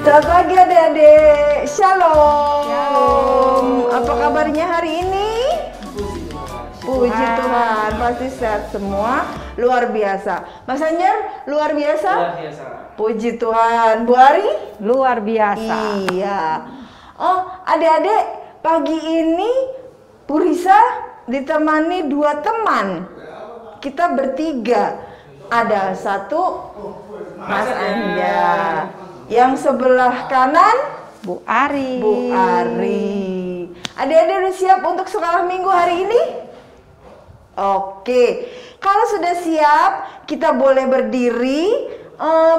Selamat pagi adik-adik, Shalom. Apa kabarnya hari ini? Puji Tuhan, pasti sehat semua, luar biasa. Mas Anjar, luar biasa? Luar biasa. Puji Tuhan. Bu Ari? Luar biasa. Iya. Oh, adik-adik, pagi ini Bu Risa ditemani dua teman. Kita bertiga. Ada satu Mas Anjar. Yang sebelah kanan Bu Ari. Bu Ari. Adik-adik udah siap untuk sekolah minggu hari ini? Oke. Kalau sudah siap, kita boleh berdiri.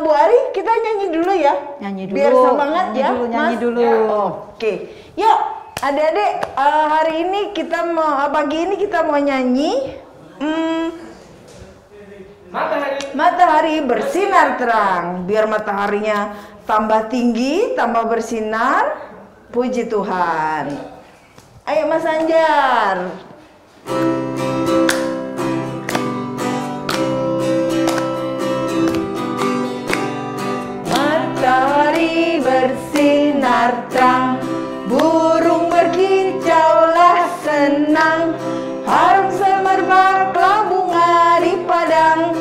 Bu Ari, kita nyanyi dulu ya. Nyanyi dulu. Biar semangat ya, nyanyi Mas. dulu. Ya, oke. Yuk, adik-adik, hari ini kita mau pagi ini kita mau nyanyi. Matahari bersinar terang, biar mataharinya tambah tinggi, tambah bersinar. Puji Tuhan. Ayo Mas Anjar. Matahari bersinar terang, burung berkicaulah senang, harum semerbaklah bunga di padang.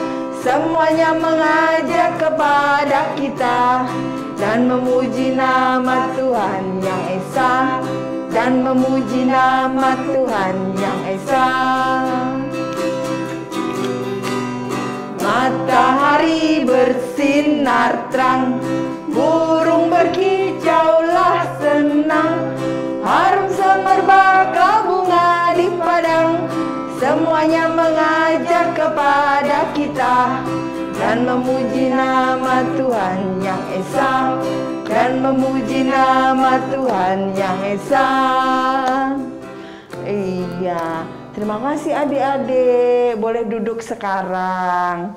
Semuanya mengajak kepada kita dan memuji nama Tuhan yang Esa, dan memuji nama Tuhan yang Esa. Matahari bersinar terang, burung berkicaulah senang, harum semerbaklah bunga di padang. Semuanya mengajak kepada kita dan memuji nama Tuhan yang Esa, dan memuji nama Tuhan yang Esa. Iya, terima kasih adik-adik. Boleh duduk sekarang.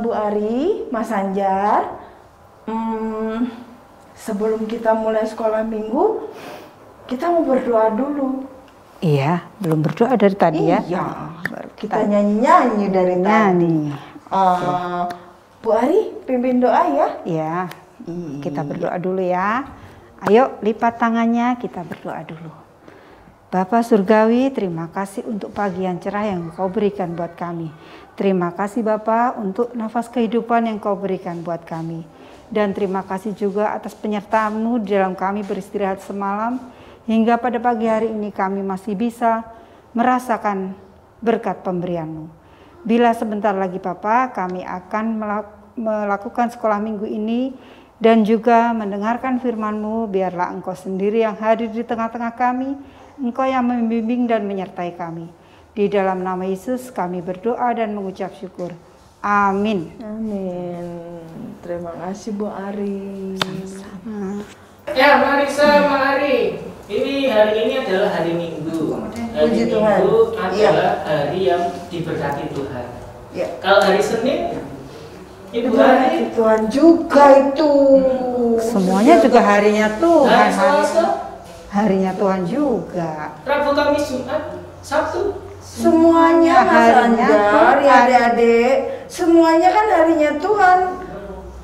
Bu Ari, Mas Anjar, sebelum kita mulai sekolah minggu, kita mau berdoa dulu. Iya, belum berdoa dari tadi ya. Iya, kita nyanyi-nyanyi dari tadi. Bu Ari, pimpin doa ya. Iya, kita berdoa dulu ya. Ayo lipat tangannya, kita berdoa dulu. Bapa Surgawi, terima kasih untuk pagi yang cerah yang Kau berikan buat kami. Terima kasih Bapa untuk nafas kehidupan yang Kau berikan buat kami. Dan terima kasih juga atas penyertaan-Mu dalam kami beristirahat semalam. Hingga pada pagi hari ini kami masih bisa merasakan berkat pemberian-Mu. Bila sebentar lagi Bapa, kami akan melakukan sekolah minggu ini dan juga mendengarkan firman-Mu, biarlah Engkau sendiri yang hadir di tengah-tengah kami, Engkau yang membimbing dan menyertai kami. Di dalam nama Yesus kami berdoa dan mengucap syukur. Amin. Amin. Terima kasih Bu Ari. Sama-sama. Ya, Marisa, Mari. Ini hari ini adalah hari Minggu. Hari Puji Minggu Tuhan. adalah hari yang diberkati Tuhan. Ya. Kalau hari Senin, Ibu Hari Hari. Tuhan juga itu. Semuanya juga harinya Tuhan. Hari Selasa, Harinya Tuhan juga. Rabu, Kamis, Jumat, Sabtu. Semuanya Mas Harinya Anjar, Tuhan. ya adik-adik, semuanya kan harinya Tuhan.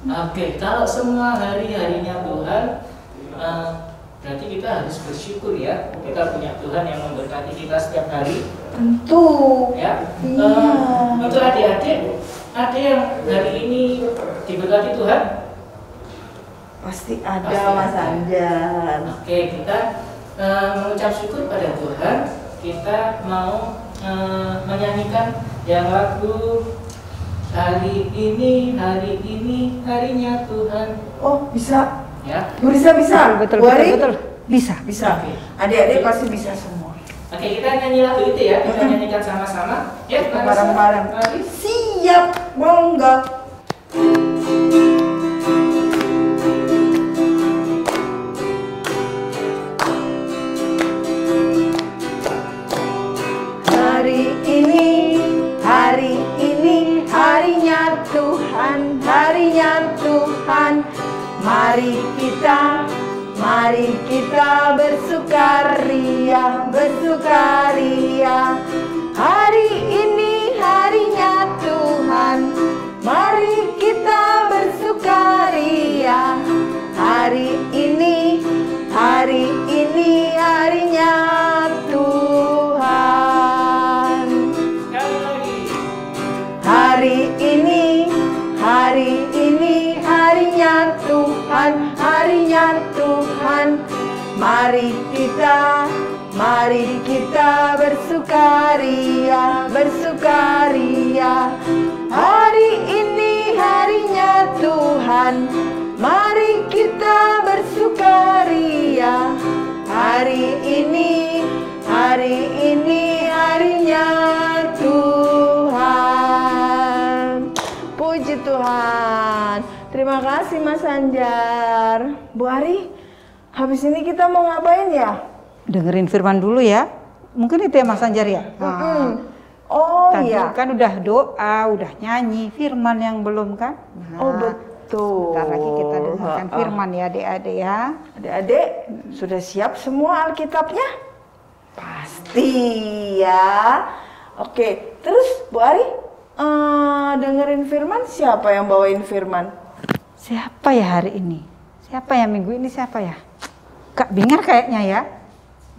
Oke, kalau semua hari-harinya Tuhan, berarti kita harus bersyukur ya. Kita punya Tuhan yang memberkati kita setiap hari. Tentu. Ya. Iya. Untuk adik-adik, ada yang hari ini diberkati Tuhan? Pasti ada Pasti Mas ada. Anjar. Oke, kita mengucap syukur pada Tuhan. Kita mau menyanyikan yang lagu hari ini harinya Tuhan. Oh, bisa. Ya. Bu Risa bisa. Betul, Bu betul, Ari? betul. Bisa. Bisa. Oke. Adik-adik pasti bisa semua. Oke, kita nyanyi lagu itu ya. Kita nyanyikan sama-sama. Ya, Kita Marisa, bareng-bareng. mari. Siap, monggo. Hari ini harinya Tuhan. Mari kita bersukaria. Hari ini harinya Tuhan. Mari kita bersukaria. Hari Hari ini harinya Tuhan, harinya Tuhan. Mari kita bersukaria, bersukaria. Hari ini harinya Tuhan, mari kita bersukaria. Hari ini harinya Tuhan. Puji Tuhan. Terima kasih Mas Anjar. Bu Ari, habis ini kita mau ngapain ya? Dengerin firman dulu ya. Mungkin itu ya Mas Anjar ya? Oh Tadi iya. kan udah doa, udah nyanyi, firman yang belum kan? Oh betul. Sebentar lagi kita dengarkan firman ya adik-adik ya. Adik-adik, sudah siap semua Alkitabnya? Pasti ya. Oke, terus Bu Ari, dengerin firman, siapa yang bawain firman? Siapa ya hari ini? Siapa ya minggu ini siapa ya? Kak Bingar kayaknya ya.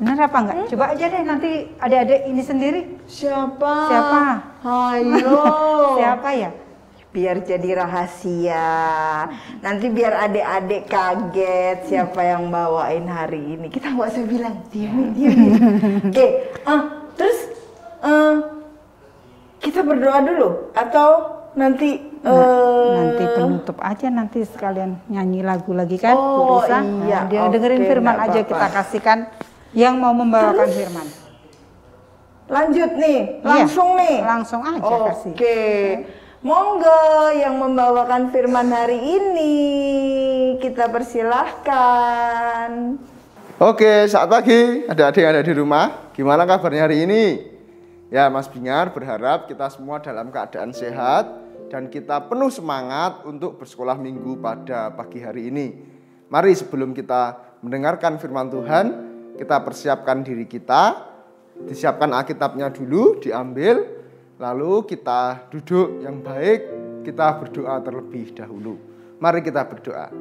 Benar apa enggak? Coba aja deh nanti adik-adik ini sendiri. Siapa? Siapa? Ayo. Siapa ya? Biar jadi rahasia. Nanti biar adik-adik kaget siapa yang bawain hari ini. Kita nggak usah bilang, diam. Oke, terus kita berdoa dulu atau nanti nanti penutup aja, nanti sekalian nyanyi lagu lagi kan? Bu Risa? Iya. Dia dengerin firman aja, kita kasihkan yang mau membawakan firman. Lanjut nih, langsung Iya, nih. langsung aja kasih. Oke. Monggo yang membawakan firman hari ini, kita persilahkan. Oke, selamat pagi adik-adik yang ada di rumah. Gimana kabarnya hari ini? Ya, Mas Bingar berharap kita semua dalam keadaan sehat dan kita penuh semangat untuk bersekolah minggu pada pagi hari ini. Mari sebelum kita mendengarkan firman Tuhan, kita persiapkan diri kita, disiapkan Alkitabnya dulu, diambil, lalu kita duduk yang baik, kita berdoa terlebih dahulu. Mari kita berdoa.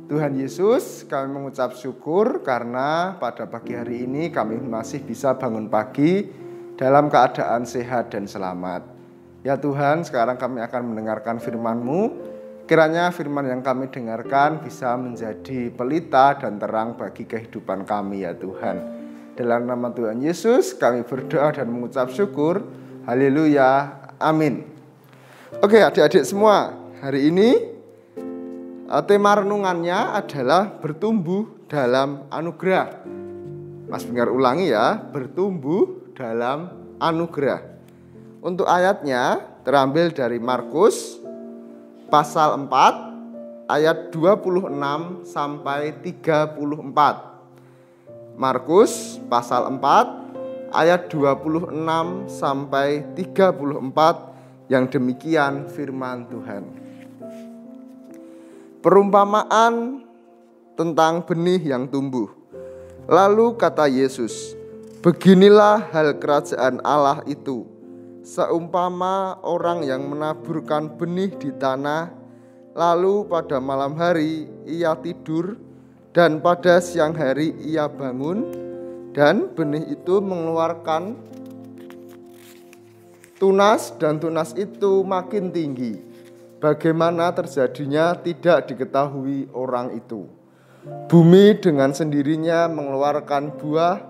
Tuhan Yesus, kami mengucap syukur karena pada pagi hari ini kami masih bisa bangun pagi dalam keadaan sehat dan selamat. Ya Tuhan, sekarang kami akan mendengarkan firman-Mu. Kiranya firman yang kami dengarkan bisa menjadi pelita dan terang bagi kehidupan kami ya Tuhan. Dalam nama Tuhan Yesus kami berdoa dan mengucap syukur. Haleluya, amin. Oke adik-adik semua, hari ini tema renungannya adalah bertumbuh dalam anugerah. Mas Bingar ulangi ya, bertumbuh dalam anugerah. Untuk ayatnya terambil dari Markus pasal 4 ayat 26 sampai 34. Markus pasal 4 ayat 26 sampai 34 yang demikian firman Tuhan. Perumpamaan tentang benih yang tumbuh. Lalu kata Yesus, beginilah hal kerajaan Allah itu. Seumpama orang yang menaburkan benih di tanah, lalu pada malam hari ia tidur, dan pada siang hari ia bangun, dan benih itu mengeluarkan tunas, dan tunas itu makin tinggi. Bagaimana terjadinya tidak diketahui orang itu. Bumi dengan sendirinya mengeluarkan buah,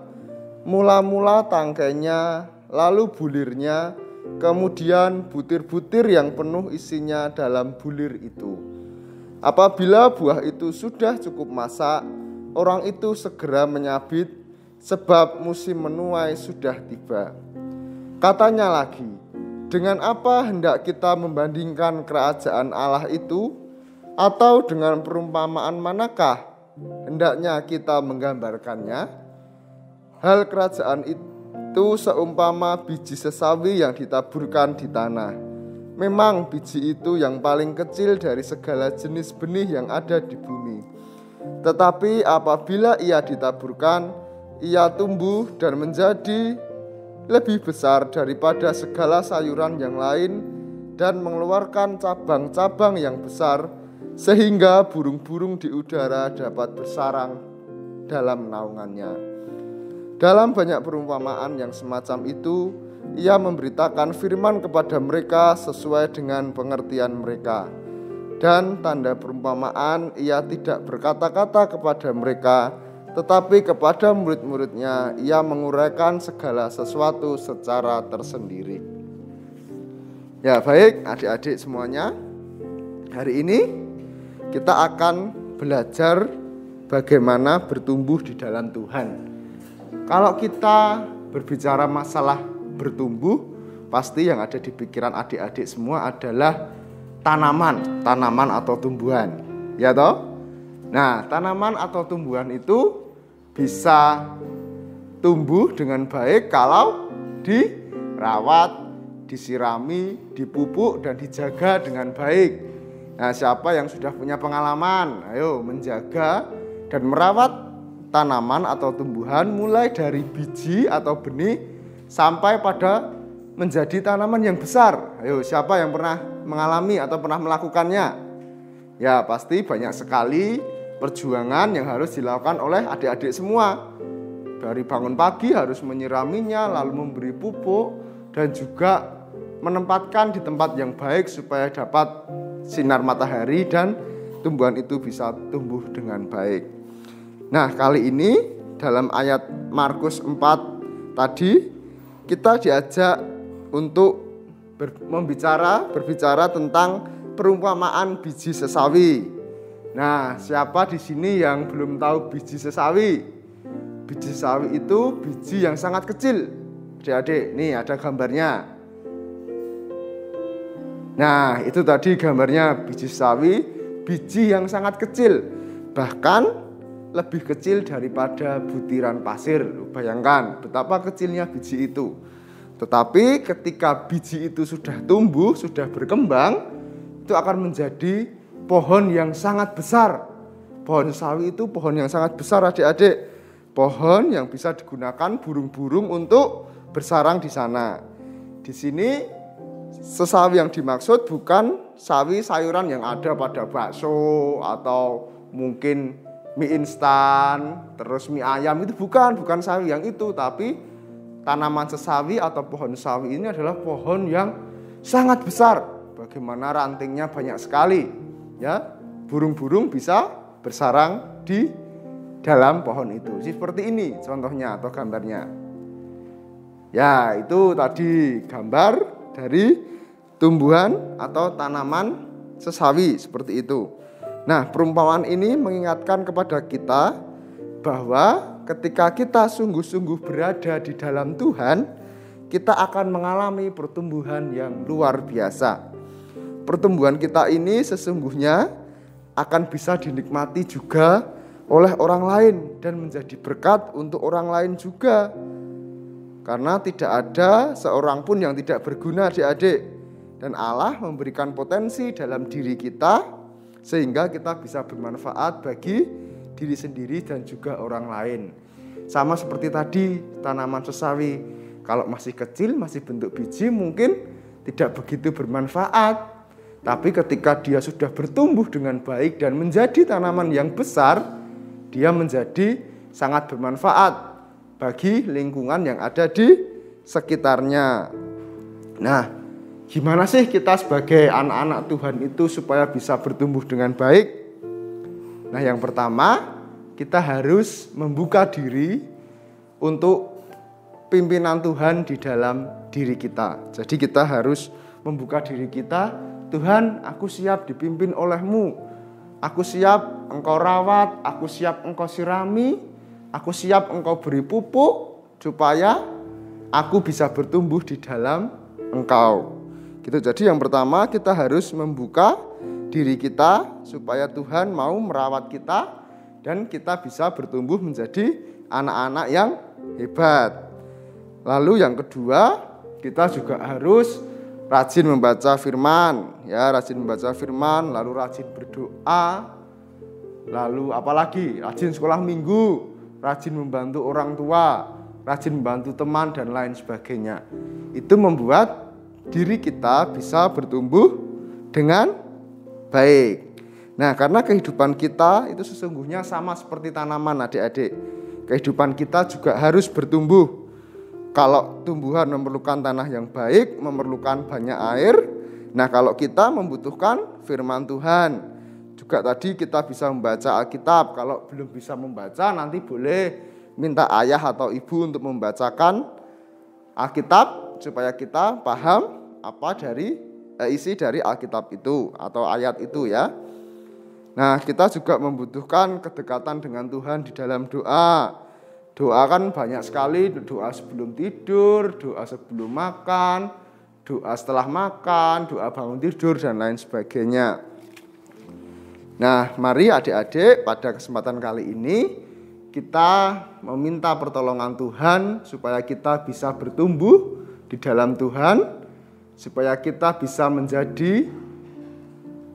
mula-mula tangkainya, lalu bulirnya, kemudian butir-butir yang penuh isinya dalam bulir itu. Apabila buah itu sudah cukup masak, orang itu segera menyabit, sebab musim menuai sudah tiba. Katanya lagi, dengan apa hendak kita membandingkan kerajaan Allah itu? Atau dengan perumpamaan manakah hendaknya kita menggambarkannya? Hal kerajaan itu seumpama biji sesawi yang ditaburkan di tanah. Memang biji itu yang paling kecil dari segala jenis benih yang ada di bumi. Tetapi apabila ia ditaburkan, ia tumbuh dan menjadi lebih besar daripada segala sayuran yang lain dan mengeluarkan cabang-cabang yang besar, sehingga burung-burung di udara dapat bersarang dalam naungannya. Dalam banyak perumpamaan yang semacam itu, Ia memberitakan firman kepada mereka sesuai dengan pengertian mereka. Dan tanda perumpamaan ia tidak berkata-kata kepada mereka, tetapi kepada murid-muridnya ia menguraikan segala sesuatu secara tersendiri. Ya baik adik-adik semuanya, hari ini kita akan belajar bagaimana bertumbuh di dalam Tuhan. Kalau kita berbicara masalah bertumbuh, pasti yang ada di pikiran adik-adik semua adalah tanaman atau tumbuhan. Ya toh? Nah, tanaman atau tumbuhan itu bisa tumbuh dengan baik kalau dirawat, disirami, dipupuk, dan dijaga dengan baik. Nah, siapa yang sudah punya pengalaman? Ayo menjaga dan merawat tanaman atau tumbuhan mulai dari biji atau benih sampai pada menjadi tanaman yang besar. Ayo, siapa yang pernah mengalami atau pernah melakukannya? Ya, pasti banyak sekali perjuangan yang harus dilakukan oleh adik-adik semua. Dari bangun pagi harus menyiraminya, lalu memberi pupuk, dan juga menempatkan di tempat yang baik supaya dapat sinar matahari dan tumbuhan itu bisa tumbuh dengan baik. Nah, kali ini dalam ayat Markus 4 tadi kita diajak untuk berbicara tentang perumpamaan biji sesawi. Nah, siapa di sini yang belum tahu biji sesawi? Biji sesawi itu biji yang sangat kecil. Adik-adik, nih ada gambarnya. Nah, itu tadi gambarnya biji sesawi, biji yang sangat kecil. Bahkan lebih kecil daripada butiran pasir. Bayangkan betapa kecilnya biji itu. Tetapi ketika biji itu sudah tumbuh, sudah berkembang, itu akan menjadi pohon yang sangat besar. Pohon sawi itu pohon yang sangat besar adik-adik. Pohon yang bisa digunakan burung-burung untuk bersarang di sana. Di sini sesawi yang dimaksud bukan sawi sayuran yang ada pada bakso atau mungkin mie instan, terus mie ayam, itu bukan sawi yang itu, tapi tanaman sesawi atau pohon sawi ini adalah pohon yang sangat besar. Bagaimana rantingnya banyak sekali, ya, burung-burung bisa bersarang di dalam pohon itu. Seperti ini contohnya atau gambarnya. Ya, itu tadi gambar dari tumbuhan atau tanaman sesawi seperti itu. Nah, perumpamaan ini mengingatkan kepada kita bahwa ketika kita sungguh-sungguh berada di dalam Tuhan, kita akan mengalami pertumbuhan yang luar biasa. Pertumbuhan kita ini sesungguhnya akan bisa dinikmati juga oleh orang lain dan menjadi berkat untuk orang lain juga. Karena tidak ada seorang pun yang tidak berguna adik-adik. Dan Allah memberikan potensi dalam diri kita sehingga kita bisa bermanfaat bagi diri sendiri dan juga orang lain. Sama seperti tadi tanaman sesawi, kalau masih kecil, masih bentuk biji mungkin tidak begitu bermanfaat. Tapi ketika dia sudah bertumbuh dengan baik dan menjadi tanaman yang besar, dia menjadi sangat bermanfaat bagi lingkungan yang ada di sekitarnya. Nah, gimana sih kita sebagai anak-anak Tuhan itu supaya bisa bertumbuh dengan baik? Nah, yang pertama, kita harus membuka diri untuk pimpinan Tuhan di dalam diri kita. Jadi kita harus membuka diri kita, Tuhan, aku siap dipimpin oleh-Mu. Aku siap Engkau rawat, aku siap Engkau sirami, aku siap Engkau beri pupuk supaya aku bisa bertumbuh di dalam Engkau. Gitu. Jadi yang pertama kita harus membuka diri kita supaya Tuhan mau merawat kita dan kita bisa bertumbuh menjadi anak-anak yang hebat. Lalu yang kedua, kita juga harus rajin membaca firman, ya, rajin membaca firman, lalu rajin berdoa, lalu apalagi rajin sekolah minggu, rajin membantu orang tua, rajin membantu teman dan lain sebagainya. Itu membuat diri kita bisa bertumbuh dengan baik. Nah, karena kehidupan kita itu sesungguhnya sama seperti tanaman adik-adik. Kehidupan kita juga harus bertumbuh. Kalau tumbuhan memerlukan tanah yang baik, memerlukan banyak air. Nah, kalau kita membutuhkan firman Tuhan. Juga tadi kita bisa membaca Alkitab. Kalau belum bisa membaca, nanti boleh minta ayah atau ibu untuk membacakan Alkitab supaya kita paham apa dari isi dari Alkitab itu atau ayat itu ya. Nah, kita juga membutuhkan kedekatan dengan Tuhan di dalam doa. Doa kan banyak sekali, doa sebelum tidur, doa sebelum makan, doa setelah makan, doa bangun tidur, dan lain sebagainya. Nah, mari adik-adik pada kesempatan kali ini kita meminta pertolongan Tuhan supaya kita bisa bertumbuh di dalam Tuhan, supaya kita bisa menjadi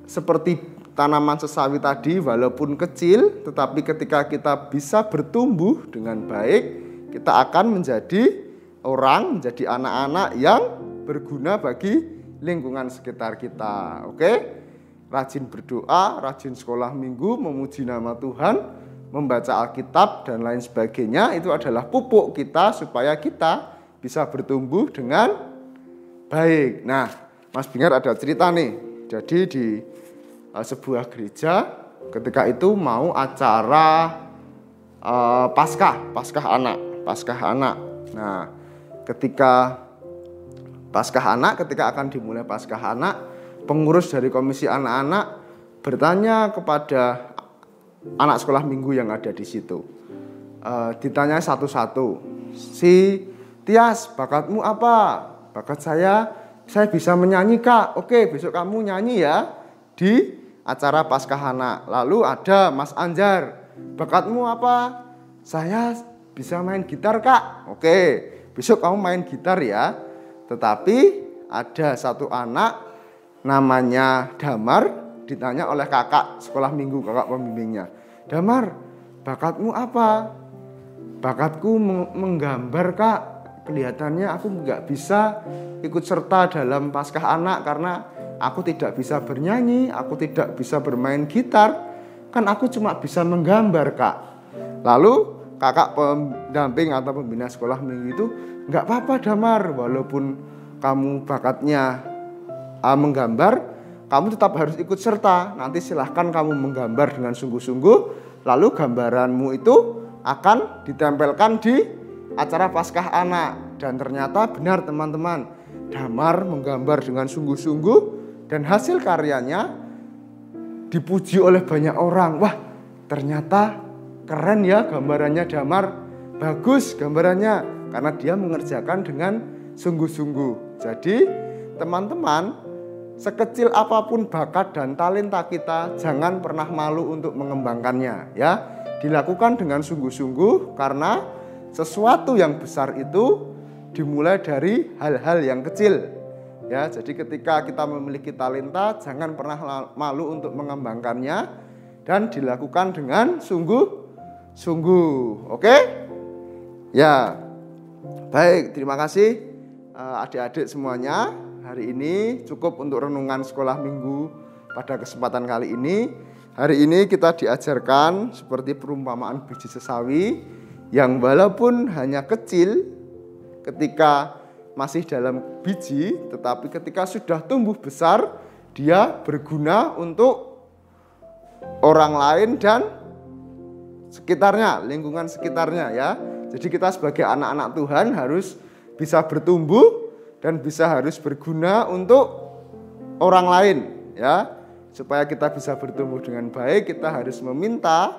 seperti tanaman sesawi tadi, walaupun kecil, tetapi ketika kita bisa bertumbuh dengan baik, kita akan menjadi orang, menjadi anak-anak yang berguna bagi lingkungan sekitar kita. Oke? Rajin berdoa, rajin sekolah minggu, memuji nama Tuhan, membaca Alkitab, dan lain sebagainya. Itu adalah pupuk kita supaya kita bisa bertumbuh dengan baik. Nah, Mas Bingar ada cerita nih. Jadi di sebuah gereja ketika itu mau acara Paskah anak. Nah, ketika akan dimulai Paskah anak, pengurus dari komisi anak-anak bertanya kepada anak sekolah minggu yang ada di situ. Ditanya satu-satu, "Si Tias, bakatmu apa?" "Bakat saya bisa menyanyi, Kak." "Oke, besok kamu nyanyi ya di acara Paskah anak." Lalu ada Mas Anjar, "Bakatmu apa?" "Saya bisa main gitar, Kak." "Oke, besok kamu main gitar ya." Tetapi ada satu anak namanya Damar ditanya oleh kakak sekolah minggu, kakak pembimbingnya, "Damar, bakatmu apa?" "Bakatku menggambar, Kak. Kelihatannya aku nggak bisa ikut serta dalam Paskah anak karena aku tidak bisa bernyanyi, aku tidak bisa bermain gitar, kan aku cuma bisa menggambar, Kak." Lalu kakak pendamping atau pembina sekolah minggu itu, "Nggak apa-apa Damar, walaupun kamu bakatnya menggambar, kamu tetap harus ikut serta. Nanti silahkan kamu menggambar dengan sungguh-sungguh, lalu gambaranmu itu akan ditempelkan di acara Paskah anak." Dan ternyata benar teman-teman, Damar menggambar dengan sungguh-sungguh dan hasil karyanya dipuji oleh banyak orang. "Wah, ternyata keren ya gambarannya Damar, bagus gambarannya," karena dia mengerjakan dengan sungguh-sungguh. Jadi teman-teman, sekecil apapun bakat dan talenta kita, jangan pernah malu untuk mengembangkannya ya. Dilakukan dengan sungguh-sungguh karena sesuatu yang besar itu dimulai dari hal-hal yang kecil. Ya, jadi ketika kita memiliki talenta, jangan pernah malu untuk mengembangkannya dan dilakukan dengan sungguh-sungguh. Oke? Ya. Baik, terima kasih adik-adik semuanya. Hari ini cukup untuk renungan sekolah minggu pada kesempatan kali ini. Hari ini kita diajarkan seperti perumpamaan biji sesawi yang walaupun hanya kecil ketika masih dalam biji, tetapi ketika sudah tumbuh besar, dia berguna untuk orang lain dan sekitarnya, lingkungan sekitarnya ya. Jadi kita sebagai anak-anak Tuhan harus bisa bertumbuh dan harus berguna untuk orang lain ya. Supaya kita bisa bertumbuh dengan baik, kita harus meminta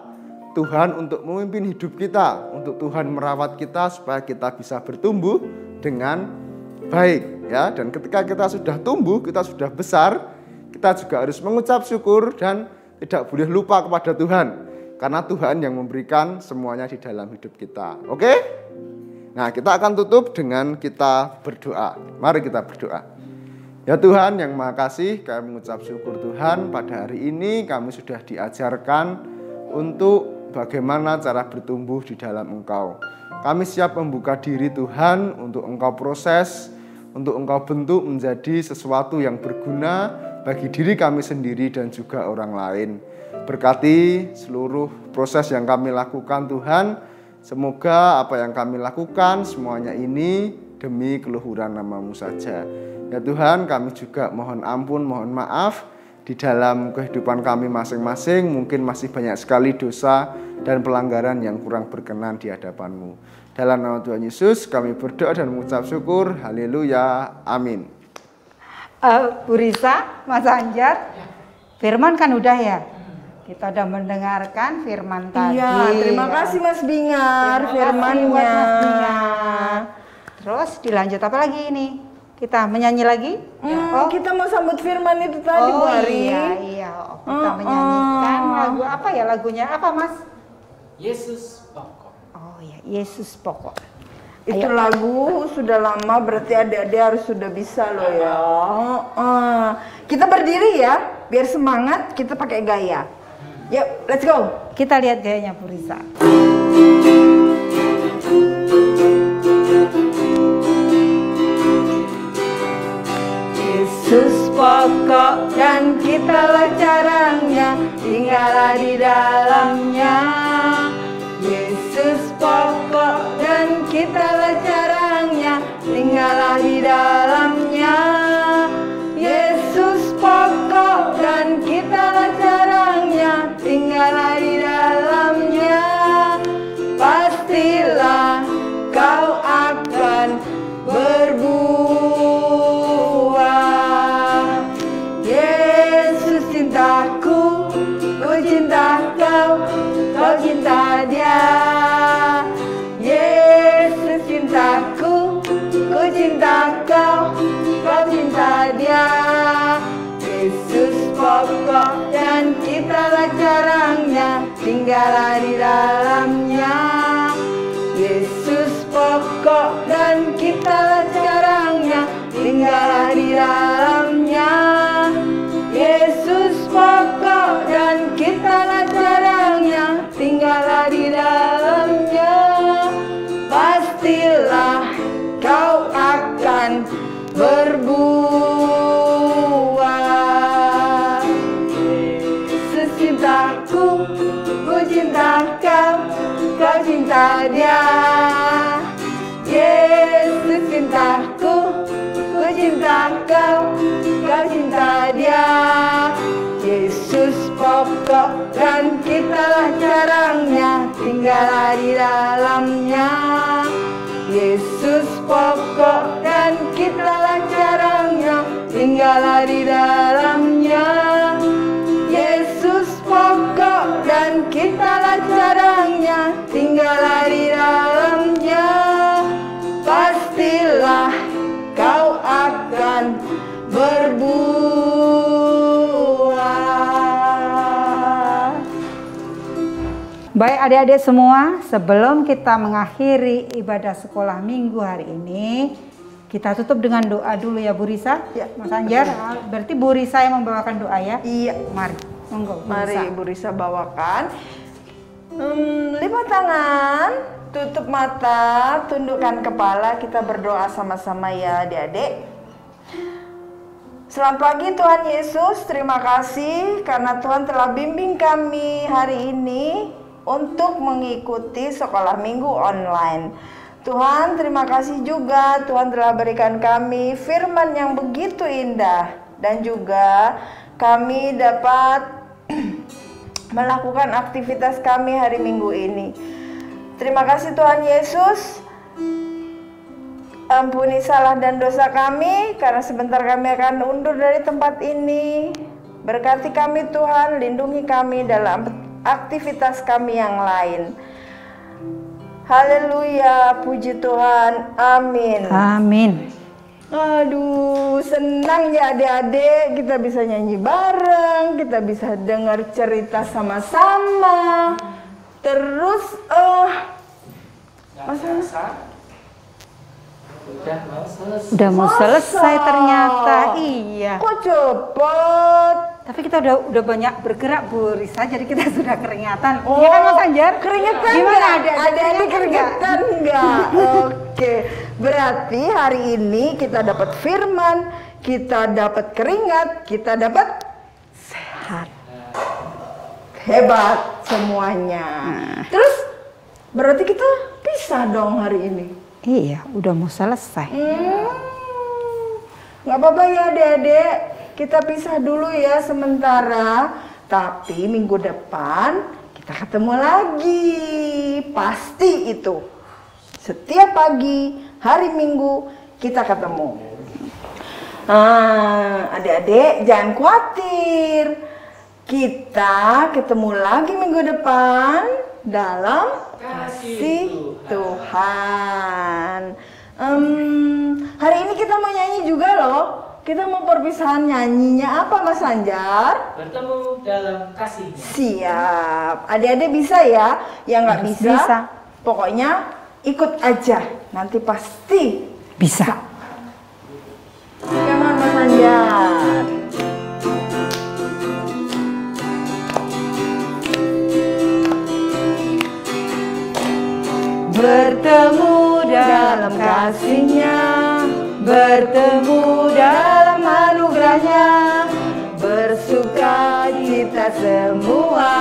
Tuhan untuk memimpin hidup kita, untuk Tuhan merawat kita supaya kita bisa bertumbuh dengan baik ya. Dan ketika kita sudah tumbuh, kita sudah besar, kita juga harus mengucap syukur dan tidak boleh lupa kepada Tuhan, karena Tuhan yang memberikan semuanya di dalam hidup kita. Oke? Nah, kita akan tutup dengan kita berdoa. Mari kita berdoa. Ya Tuhan yang Maha Kasih, kami mengucap syukur Tuhan, pada hari ini kami sudah diajarkan untuk bagaimana cara bertumbuh di dalam Engkau. Kami siap membuka diri Tuhan untuk Engkau proses, untuk Engkau bentuk menjadi sesuatu yang berguna bagi diri kami sendiri dan juga orang lain. Berkati seluruh proses yang kami lakukan Tuhan, Semoga apa yang kami lakukan semuanya ini demi keluhuran nama-Mu saja. Ya Tuhan, kami juga mohon ampun, mohon maaf di dalam kehidupan kami masing-masing. Mungkin masih banyak sekali dosa dan pelanggaran yang kurang berkenan di hadapan-Mu. Dalam nama Tuhan Yesus kami berdoa dan mengucap syukur. Haleluya. Amin. Bu Risa, Mas Anjar, firman kan udah ya? Kita udah mendengarkan firman tadi. Iya, terima kasih Mas Bingar firmannya. Mas Bingar. Terus dilanjut apa lagi ini? Kita menyanyi lagi? Kita mau sambut firman itu tadi, Bu Ari. Iya. Kita menyanyikan lagu apa ya lagunya? Apa Mas? Yesus pokok. Oh iya, Yesus pokok. Itu lagu sudah lama, berarti adik-adik harus sudah bisa loh ya. Kita berdiri ya, biar semangat, kita pakai gaya. Yuk, let's go. Kita lihat gayanya Bu Risa. Yesus pokok dan kitalah caranya, tinggallah di dalamnya. Yesus pokok dan kitalah caranya, tinggallah di dalamnya. Yesus pokok dan kitalah caranya, tinggallah di dalamnya. Pastilah kau akan berbuah. Yesus cintaku, ku cinta kau, kau cinta dia. Yesus cintaku, ku cinta kau, kau cinta dia. Yesus pokok dan kitalah caranya, tinggallah di dalamnya. Yesus pokok dan kitalah caranya, tinggallah di dalamnya. Yesus pokok dan kitalah caranya, tinggallah di dalamnya. Pastilah kau akan berbuah. Yesus cintaku, ku cinta kau, kau cinta dia. Yesus cintaku, ku cinta kau, kau cinta dia. Yesus pokok dan kitalah caranya, tinggallah di dalamnya. Yesus pokok dan kitalah caranya, tinggallah di dalamnya. Yesus pokok dan kitalah caranya, tinggallah di dalamnya. Pastilah kau akan berbuah. Baik adik-adik semua, sebelum kita mengakhiri ibadah sekolah minggu hari ini, kita tutup dengan doa dulu ya Bu Risa. Ya, Mas Anjar, berarti Bu Risa yang membawakan doa ya? Iya. Mari, monggo Bu Mari Risa. Bu Risa bawakan. Lipat tangan, tutup mata, tundukkan kepala, kita berdoa sama-sama ya adik-adik. Selamat pagi Tuhan Yesus, terima kasih karena Tuhan telah bimbing kami hari ini untuk mengikuti sekolah minggu online. Tuhan, terima kasih juga Tuhan telah berikan kami firman yang begitu indah dan juga kami dapat melakukan aktivitas kami hari Minggu ini. Terima kasih Tuhan Yesus. Ampuni salah dan dosa kami karena sebentar kami akan undur dari tempat ini. Berkati kami Tuhan, lindungi kami dalam aktivitas kami yang lain. Haleluya, puji Tuhan, amin. Amin. Aduh, senang ya adik-adik, kita bisa nyanyi bareng, kita bisa dengar cerita sama-sama. Terus, Udah mau selesai ternyata, iya. Kok cepet? Tapi kita udah banyak bergerak Bu Risa, jadi kita sudah keringatan. Iya kan Mas Anjar? Keringetan Gimana nggak? Adik-adik keringetan nggak? Oke, berarti hari ini kita dapat firman, kita dapat keringat, kita dapat sehat. Hebat semuanya. Terus Berarti kita pisah dong hari ini. Iya, udah mau selesai. Nggak apa-apa ya adik-adik, kita pisah dulu ya sementara. Tapi minggu depan kita ketemu lagi, pasti itu. Setiap pagi, hari Minggu kita ketemu. Adik-adik jangan khawatir. Kita ketemu lagi minggu depan dalam kasih Tuhan. Hari ini kita mau nyanyi juga loh. Kita mau perpisahan, nyanyinya apa Mas Anjar? Bertemu dalam kasih. Siap. Adik-adik bisa ya? Yang nggak bisa, pokoknya ikut aja. Nanti pasti Bisa. Gimana Mas Anjar? Bertemu dalam kasih-Nya, bertemu dalam anugerah-Nya, bersuka cita semua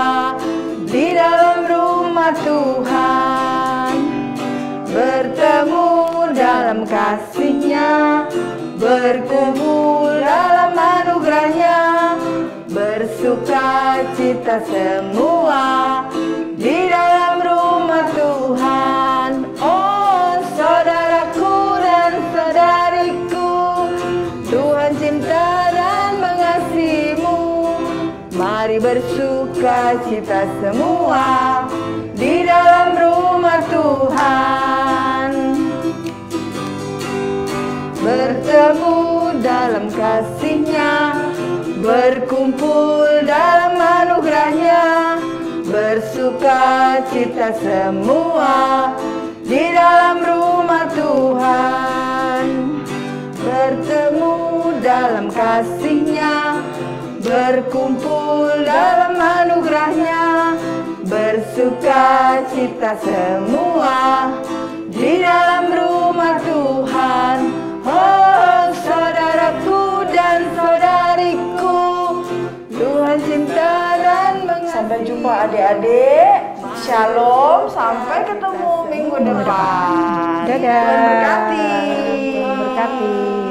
di dalam rumah Tuhan. Bertemu dalam kasih-Nya, bertemu dalam anugerah-Nya, bersuka cita semua di dalam rumah Tuhan. Oh saudaraku dan saudariku, Tuhan cinta dan mengasihimu. Mari bersuka cita semua di dalam rumah Tuhan. Bertemu dalam kasih-Nya, berkumpul dalam anugerah-Nya, bersuka cita semua di dalam rumah Tuhan. Bertemu dalam kasih-Nya, berkumpul dalam anugerah-Nya, bersuka cita semua di dalam rumah Tuhan. Oh saudaraku dan saudariku, Tuhan cinta dan mengasihi. Sampai jumpa adik-adik. Shalom, sampai ketemu minggu depan. Dadah. Tuhan berkati. Tuhan berkati.